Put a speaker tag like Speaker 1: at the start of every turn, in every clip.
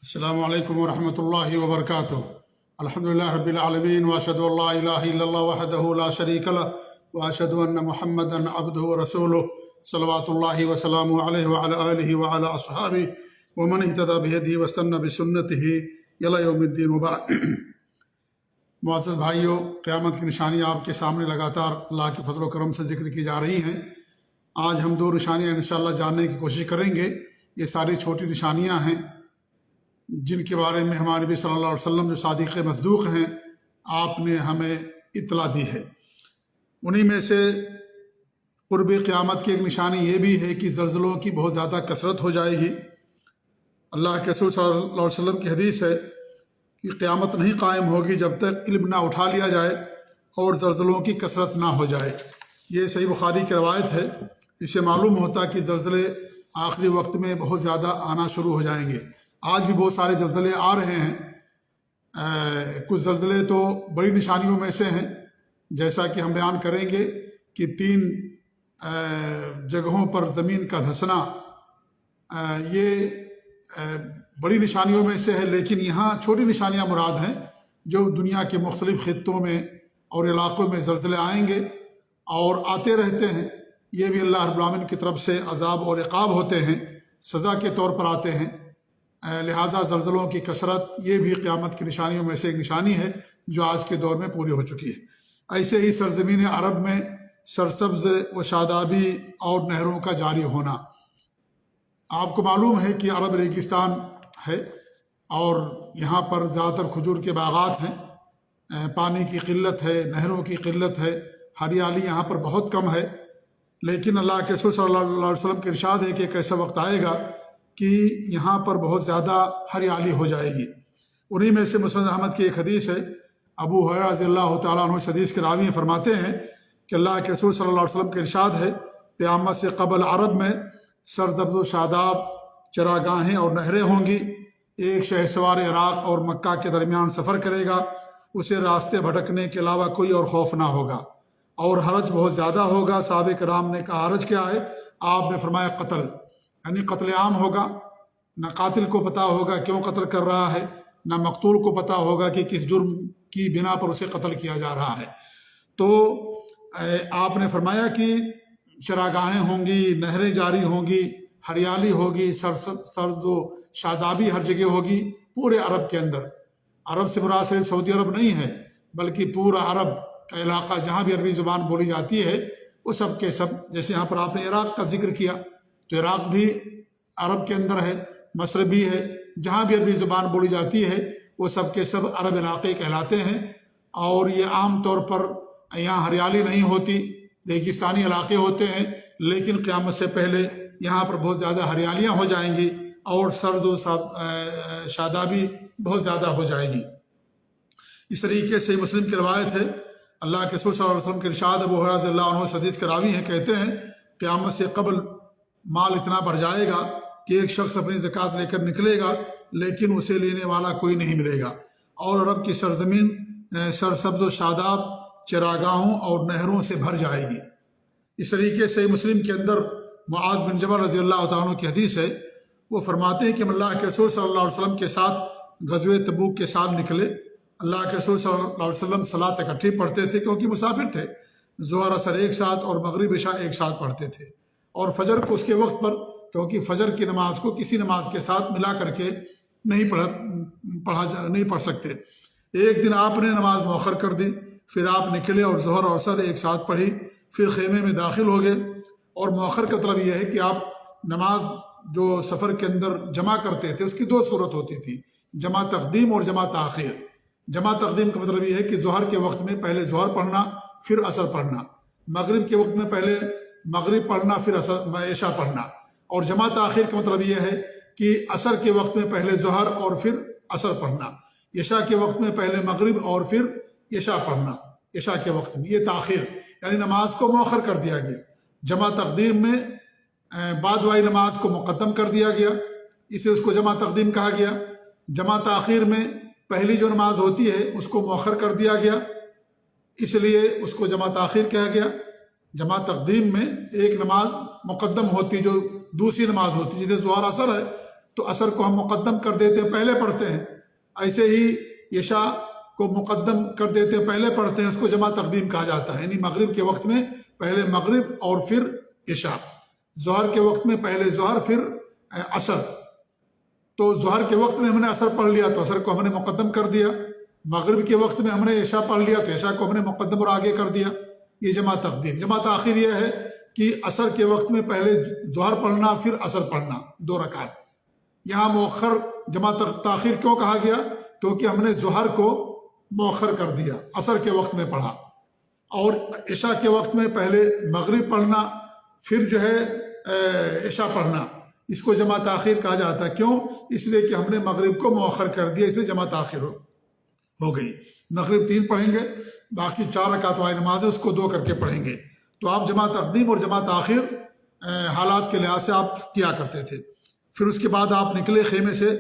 Speaker 1: السلام علیکم ورحمۃ اللہ وبرکاتہ۔ الحمدللہ رب العالمین واشہد ان لا الہ الا اللہ وحدہ لا شریک لہ واشہد ان محمدا عبدہ ورسولہ صلوات اللہ وسلامہ علیہ وعلی آلہ وعلی اصحابہ ومن اہتدی بہدیہ واستنى بسنتہ الی یوم الدین وبعد۔ معزز بھائیوں، قیامت کی نشانیاں آپ کے سامنے لگاتار اللہ کے فضل و کرم سے ذکر کی جا رہی ہیں۔ آج ہم دو نشانیاں انشاءاللہ جاننے کی کوشش کریں گے۔ یہ ساری چھوٹی نشانیاں ہیں جن کے بارے میں ہمارے نبی صلی اللہ علیہ وسلم جو صادق مصدوق ہیں آپ نے ہمیں اطلاع دی ہے۔ انہی میں سے قرب قیامت کی ایک نشانی یہ بھی ہے کہ زلزلوں کی بہت زیادہ کثرت ہو جائے گی۔ اللہ کے رسول صلی اللہ علیہ وسلم کی حدیث ہے کہ قیامت نہیں قائم ہوگی جب تک علم نہ اٹھا لیا جائے اور زلزلوں کی کثرت نہ ہو جائے۔ یہ صحیح بخاری کی روایت ہے۔ اس سے معلوم ہوتا کہ زلزلے آخری وقت میں بہت زیادہ آنا شروع ہو جائیں گے۔ آج بھی بہت سارے زلزلے آ رہے ہیں۔ کچھ زلزلے تو بڑی نشانیوں میں سے ہیں، جیسا کہ ہم بیان کریں گے کہ 3 جگہوں پر زمین کا دھسنا یہ بڑی نشانیوں میں سے ہے، لیکن یہاں چھوٹی نشانیاں مراد ہیں جو دنیا کے مختلف خطوں میں اور علاقوں میں زلزلے آئیں گے اور آتے رہتے ہیں۔ یہ بھی اللہ رب العالمین کی طرف سے عذاب اور عقاب ہوتے ہیں، سزا کے طور پر آتے ہیں۔ لہذا زلزلوں کی کثرت یہ بھی قیامت کی نشانیوں میں سے ایک نشانی ہے جو آج کے دور میں پوری ہو چکی ہے۔ ایسے ہی سرزمین عرب میں سرسبز و شادابی اور نہروں کا جاری ہونا۔ آپ کو معلوم ہے کہ عرب ریگستان ہے اور یہاں پر زیادہ تر کھجور کے باغات ہیں، پانی کی قلت ہے، نہروں کی قلت ہے، ہریالی یہاں پر بہت کم ہے۔ لیکن اللہ کے رسول صلی اللہ علیہ وسلم کے ارشاد ہے کہ ایک ایسا وقت آئے گا کہ یہاں پر بہت زیادہ ہریالی ہو جائے گی۔ انہی میں سے مسند احمد کی ایک حدیث ہے۔ ابو ہریرہ رضی اللہ تعالیٰ عنہ اس حدیث کے راوی فرماتے ہیں کہ اللہ کے رسول صلی اللہ علیہ وسلم کے ارشاد ہے، قیامت سے قبل عرب میں سرسبز و شاداب چراگاہیں اور نہریں ہوں گی۔ ایک شہسوار عراق اور مکہ کے درمیان سفر کرے گا، اسے راستے بھٹکنے کے علاوہ کوئی اور خوف نہ ہوگا، اور حرج بہت زیادہ ہوگا۔ صحابہ کرام نے کہا حرج کیا ہے؟ آپ نے فرمایا قتل، یعنی قتل عام ہوگا۔ نہ قاتل کو پتہ ہوگا کیوں قتل کر رہا ہے، نہ مقتول کو پتہ ہوگا کہ کس جرم کی بنا پر اسے قتل کیا جا رہا ہے۔ تو آپ نے فرمایا کہ چراگاہیں ہوں گی، نہریں جاری ہوں گی، ہریالی ہوگی، سرد و شادابی ہر جگہ ہوگی پورے عرب کے اندر۔ عرب سے مراد صرف سعودی عرب نہیں ہے، بلکہ پورا عرب کا علاقہ جہاں بھی عربی زبان بولی جاتی ہے وہ سب کے سب، جیسے یہاں پر آپ نے عراق کا ذکر کیا تو عراق بھی عرب کے اندر ہے، مصر بھی ہے، جہاں بھی عربی زبان بولی جاتی ہے وہ سب کے سب عرب علاقے کہلاتے ہیں۔ اور یہ عام طور پر یہاں ہریالی نہیں ہوتی، ریگستانی علاقے ہوتے ہیں، لیکن قیامت سے پہلے یہاں پر بہت زیادہ ہریالیاں ہو جائیں گی اور سرد و شادابی بہت زیادہ ہو جائے گی۔ اس طریقے سے مسلم کی روایت ہے، اللہ کے رسول صلی اللہ علیہ وسلم کے ارشاد، ابو ہریرہ رضی اللہ عنہ حدیث کے راوی ہیں، کہتے ہیں قیامت سے قبل مال اتنا بڑھ جائے گا کہ ایک شخص اپنی زکوٰۃ لے کر نکلے گا لیکن اسے لینے والا کوئی نہیں ملے گا، اور عرب کی سرزمین سرسبز و شاداب چراگاہوں اور نہروں سے بھر جائے گی۔ اس طریقے سے مسلم کے اندر معاذ بن جبل رضی اللہ تعالیٰ عنہ کی حدیث ہے، وہ فرماتے ہیں کہ ہم اللہ کے رسول صلی اللہ علیہ وسلم کے ساتھ غزوہ تبوک کے ساتھ نکلے۔ اللہ کے رسول صلی اللہ علیہ وسلم صلاۃ اکٹھی پڑھتے تھے کیونکہ مسافر تھے، ظہر عصر ایک ساتھ اور مغرب عشاء ایک ساتھ پڑھتے تھے، اور فجر کو اس کے وقت پر، کیونکہ فجر کی نماز کو کسی نماز کے ساتھ ملا کر کے نہیں پڑھ سکتے۔ ایک دن آپ نے نماز مؤخر کر دی، پھر آپ نکلے اور ظہر اور عصر ایک ساتھ پڑھی، پھر خیمے میں داخل ہو گئے۔ اور مؤخر کا مطلب یہ ہے کہ آپ نماز جو سفر کے اندر جمع کرتے تھے اس کی 2 صورت ہوتی تھی، جمع تقدیم اور جمع تاخیر۔ جمع تقدیم کا مطلب یہ ہے کہ ظہر کے وقت میں پہلے ظہر پڑھنا پھر عصر پڑھنا، مغرب کے وقت میں پہلے مغرب پڑھنا پھر عشاء پڑھنا، اور جمع تاخیر کا مطلب یہ ہے کہ عصر کے وقت میں پہلے ظہر اور پھر عصر پڑھنا، عشاء کے وقت میں پہلے مغرب اور پھر عشاء پڑھنا، عشاء کے وقت میں یہ تاخیر، یعنی نماز کو مؤخر کر دیا گیا۔ جمع تقدیم میں بعد والی نماز کو مقدم کر دیا گیا، اسے اس کو جمع تقدیم کہا گیا۔ جمع تاخیر میں پہلی جو نماز ہوتی ہے اس کو مؤخر کر دیا گیا، اس لیے اس کو جمع تاخیر کہا گیا۔ جمع تقدیم میں ایک نماز مقدم ہوتی جو دوسری نماز ہوتی، جیسے ظہر عصر ہے تو عصر کو ہم مقدم کر دیتے ہیں، پہلے پڑھتے ہیں. ایسے ہی عشاء کو مقدم کر دیتے ہیں، پہلے پڑھتے ہیں، اس کو جمع تقدیم کہا جاتا ہے. یعنی مغرب کے وقت میں پہلے مغرب اور پھر عشاء، ظہر کے وقت میں پہلے ظہر پھر عصر. تو ظہر کے وقت میں ہم نے عصر پڑھ لیا تو عصر کو ہم نے مقدم کر دیا. مغرب کے وقت میں ہم نے عشاء پڑھ لیا تو عشاء کو ہم نے مقدم اور آگے کر دیا. یہ جمع تقدیم. جمع تاخیر یہ ہے کہ عصر کے وقت میں پہلے ظہر پڑھنا پھر عصر پڑھنا 2 رکعت. یہاں مؤخر جمع تاخیر کیوں کہا گیا؟ کیونکہ ہم نے ظہر کو مؤخر کر دیا، عصر کے وقت میں پڑھا. اور عشاء کے وقت میں پہلے مغرب پڑھنا پھر جو ہے عشاء پڑھنا، اس کو جمع تاخیر کہا جاتا ہے. کیوں؟ اس لیے کہ ہم نے مغرب کو مؤخر کر دیا، اس لیے جمع تاخیر ہو گئی. مغرب 3 پڑھیں گے، باقی 4 رکعت والی نماز ہے اس کو 2 کر کے پڑھیں گے. تو آپ جمع تقدیم اور جمع تاخیر حالات کے لحاظ سے آپ کیا کرتے تھے. پھر اس کے بعد آپ نکلے خیمے سے،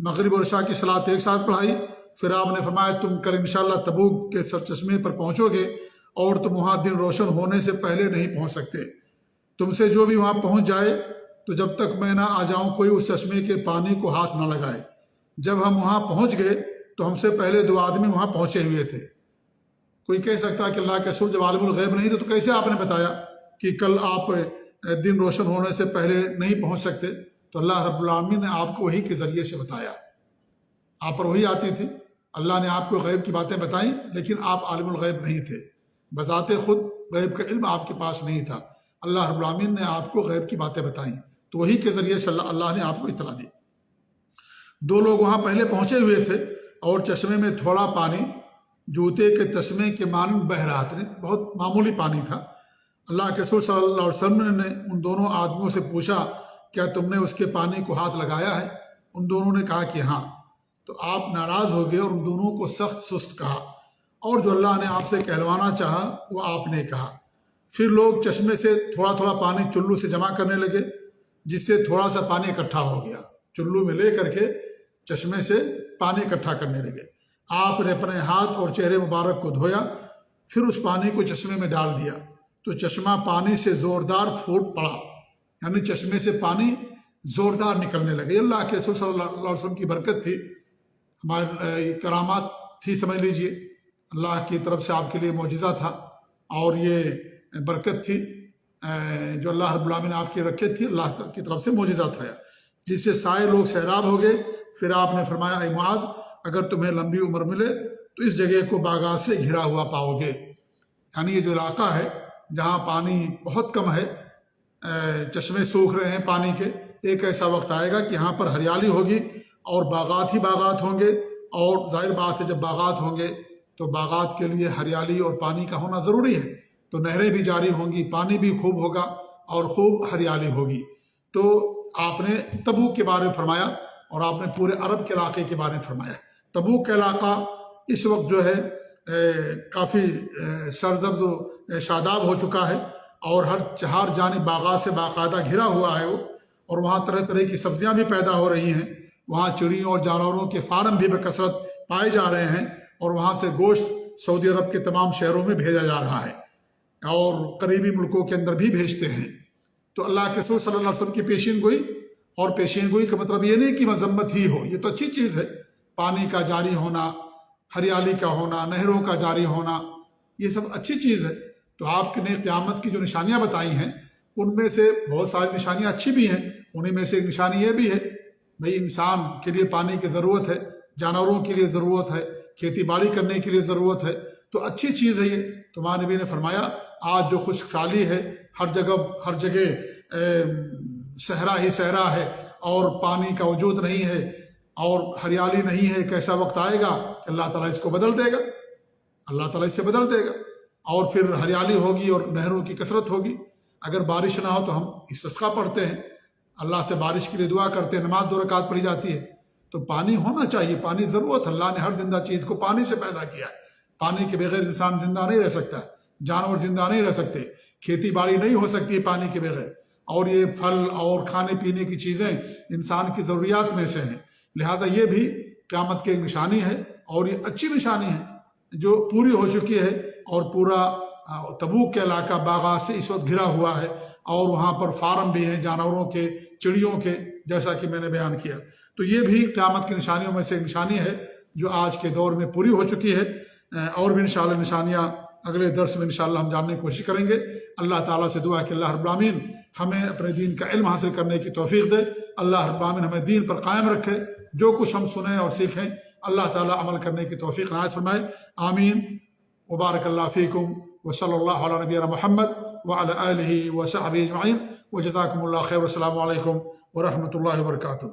Speaker 1: مغرب اور عشاء کی صلاۃ ایک ساتھ پڑھائی. پھر آپ نے فرمایا تم کل انشاءاللہ تبوک کے سرچشمے پر پہنچو گے اور تم وہاں دن روشن ہونے سے پہلے نہیں پہنچ سکتے. تم سے جو بھی وہاں پہنچ جائے تو جب تک میں نہ آ جاؤں کوئی اس چشمے کے پانی کو ہاتھ نہ لگائے. جب ہم وہاں پہنچ گئے تو ہم سے پہلے 2 آدمی وہاں پہنچے ہوئے تھے. کوئی کہہ سکتا کہ اللہ کے رسول جب عالم الغیب نہیں تھے تو کیسے آپ نے بتایا کہ کل آپ دن روشن ہونے سے پہلے نہیں پہنچ سکتے؟ تو اللہ رب العالمین نے آپ کو وحی کے ذریعے سے بتایا. آپ پر وحی آتی تھی، اللہ نے آپ کو غیب کی باتیں بتائیں، لیکن آپ عالم الغیب نہیں تھے. بذات خود غیب کا علم آپ کے پاس نہیں تھا. اللہ رب العالمین نے آپ کو غیب کی باتیں بتائیں تو وحی کے ذریعے سے اللہ نے آپ کو اطلاع دی. 2 لوگ وہاں پہلے پہنچے ہوئے تھے اور چشمے میں تھوڑا پانی جوتے کے تسمے کے مانند بہہ رہا تھا. بہت معمولی پانی تھا. اللہ کے رسول صلی اللہ علیہ وسلم نے ان دونوں آدمیوں سے پوچھا کیا تم نے اس کے پانی کو ہاتھ لگایا ہے؟ ان دونوں نے کہا کہ ہاں. تو آپ ناراض ہو گئے اور ان دونوں کو سخت سست کہا، اور جو اللہ نے آپ سے کہلوانا چاہا وہ آپ نے کہا. پھر لوگ چشمے سے تھوڑا تھوڑا پانی چلو سے جمع کرنے لگے، جس سے تھوڑا سا پانی اکٹھا ہو گیا. چلو میں لے کر کے چشمے سے پانی اکٹھا کرنے لگے. آپ نے اپنے ہاتھ اور چہرے مبارک کو دھویا، پھر اس پانی کو چشمے میں ڈال دیا تو چشمہ پانی سے زوردار پھوٹ پڑا. یعنی چشمے سے پانی زوردار نکلنے لگے. اللہ کے رسول صلی اللہ علیہ وسلم کی برکت تھی، ہمارے کرامات تھی سمجھ لیجئے. اللہ کی طرف سے آپ کے لیے معجزہ تھا اور یہ برکت تھی جو اللہ رب العالمین نے آپ کی رکھے تھی. اللہ کی طرف سے معجزہ تھا جس سے سارے لوگ سیراب ہو گئے. پھر آپ نے فرمایا اے معاذ، اگر تمہیں لمبی عمر ملے تو اس جگہ کو باغات سے گھرا ہوا پاؤ گے. یعنی یہ جو علاقہ ہے جہاں پانی بہت کم ہے، چشمے سوکھ رہے ہیں پانی کے، ایک ایسا وقت آئے گا کہ یہاں پر ہریالی ہوگی اور باغات ہی باغات ہوں گے. اور ظاہر بات ہے جب باغات ہوں گے تو باغات کے لیے ہریالی اور پانی کا ہونا ضروری ہے. تو نہریں بھی جاری ہوں گی، پانی بھی خوب ہوگا اور خوب ہریالی ہوگی. تو آپ نے تبوک کے بارے میں فرمایا اور آپ نے پورے عرب کے علاقے کے بارے میں فرمایا. تبوک کا علاقہ اس وقت جو ہے کافی سرزرد و شاداب ہو چکا ہے اور ہر جانب باغات سے باقاعدہ گھرا ہوا ہے وہ. اور وہاں طرح طرح کی سبزیاں بھی پیدا ہو رہی ہیں. وہاں چڑیوں اور جانوروں کے فارم بھی بکثرت پائے جا رہے ہیں اور وہاں سے گوشت سعودی عرب کے تمام شہروں میں بھیجا جا رہا ہے اور قریبی ملکوں کے اندر بھی بھیجتے ہیں. تو اللہ کے رسول صلی اللہ علیہ وسلم کی پیشین گوئی، اور پیشین گوئی کا مطلب یہ نہیں کہ مذمت ہی ہو، یہ تو اچھی چیز ہے. پانی کا جاری ہونا، ہریالی کا ہونا، نہروں کا جاری ہونا، یہ سب اچھی چیز ہے. تو آپ نے قیامت کی جو نشانیاں بتائی ہیں ان میں سے بہت ساری نشانیاں اچھی بھی ہیں. انہیں میں سے ایک نشانی یہ بھی ہے بھئی انسان کے لیے پانی کی ضرورت ہے، جانوروں کے لیے ضرورت ہے، کھیتی باڑی کرنے کے لیے ضرورت ہے. تو اچھی چیز ہے یہ. تمہارے نبی نے فرمایا آج جو خشک سالی ہے، ہر جگہ صحرا ہی صحرا ہے اور پانی کا وجود نہیں ہے اور ہریالی نہیں ہے. کیسا وقت آئے گا کہ اللہ تعالیٰ اس کو بدل دے گا، اللہ تعالیٰ اسے بدل دے گا اور پھر ہریالی ہوگی اور نہروں کی کثرت ہوگی. اگر بارش نہ ہو تو ہم استسقا پڑھتے ہیں، اللہ سے بارش کے لیے دعا کرتے ہیں، نماز 2 رکعت پڑھی جاتی ہے. تو پانی ہونا چاہیے، پانی ضرورت. اللہ نے ہر زندہ چیز کو پانی سے پیدا کیا ہے. پانی کے بغیر انسان زندہ نہیں رہ سکتا، جانور زندہ نہیں رہ سکتے، کھیتی باڑی نہیں ہو سکتی پانی کے بغیر. اور یہ پھل اور کھانے پینے کی چیزیں انسان کی ضروریات میں سے ہیں. لہذا یہ بھی قیامت کی ایک نشانی ہے اور یہ اچھی نشانی ہے جو پوری ہو چکی ہے. اور پورا تبوک کے علاقہ باغات سے اس وقت گھرا ہوا ہے اور وہاں پر فارم بھی ہیں جانوروں کے، چڑیوں کے، جیسا کہ میں نے بیان کیا. تو یہ بھی قیامت کی نشانیوں میں سے ایک نشانی ہے جو آج کے دور میں پوری ہو چکی ہے. اور بھی انشاءاللہ نشانیاں اگلے درس میں انشاءاللہ ہم جاننے کی کوشش کریں گے. اللہ تعالیٰ سے دعا ہے کہ اللہ رب العالمین ہمیں اپنے دین کا علم حاصل کرنے کی توفیق دے. اللہ رب العالمین ہمیں دین پر قائم رکھے. جو کچھ ہم سنیں اور سیکھیں اللہ تعالیٰ عمل کرنے کی توفیق عنایت فرمائے. آمین. وبارک اللہ فیکم وصلی اللہ علی نبینا محمد وعلی آلہ وصحبہ اجمعین وجزاکم اللہ خیر. والسلام علیکم ورحمۃ اللہ وبرکاتہ.